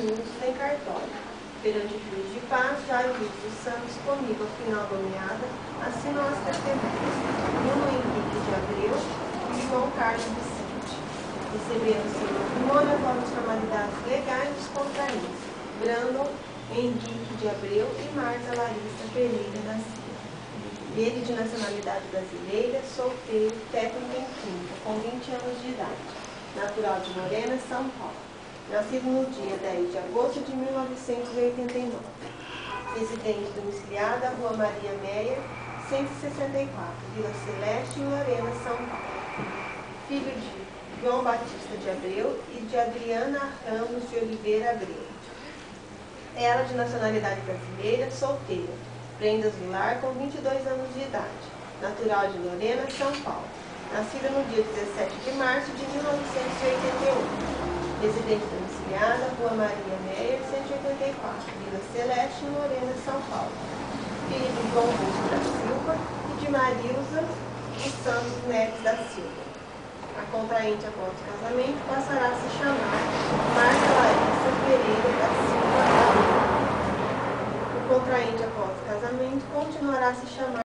minutos em cartório. Perante o juiz de paz, Jairo Luiz dos Santos, comigo, afinal nomeada, assinam as testemunhas Bruno Henrique de Abreu e João Carlos Vicente. Receberam seu matrimônio após as formalidades legais dos contraintes, Brandon Henrique de Abreu e Marta Larissa Pereira da Silva. Ele, de nacionalidade brasileira, solteiro, técnico em química, com 20 anos de idade, natural de Morena, São Paulo. Nascido no dia 10 de agosto de 1989. Residente domiciliada, Rua Maria Meyer, 164, Vila Celeste, em Lorena, São Paulo. Filho de João Batista de Abreu e de Adriana Ramos de Oliveira Abreu. Ela, de nacionalidade brasileira, solteira, prendas do lar, com 22 anos de idade, natural de Lorena, São Paulo. Nascida no dia 17 de março de 1981. Residente domiciliada, Rua Maria Meyer, 184, Vila Celeste, em Lorena, São Paulo. Filho de João Bosco da Silva e de Marilza dos Santos Neves da Silva. A contraente após o casamento passará a se chamar Marta Larissa Pereira da Silva. O contraente após o casamento continuará a se chamar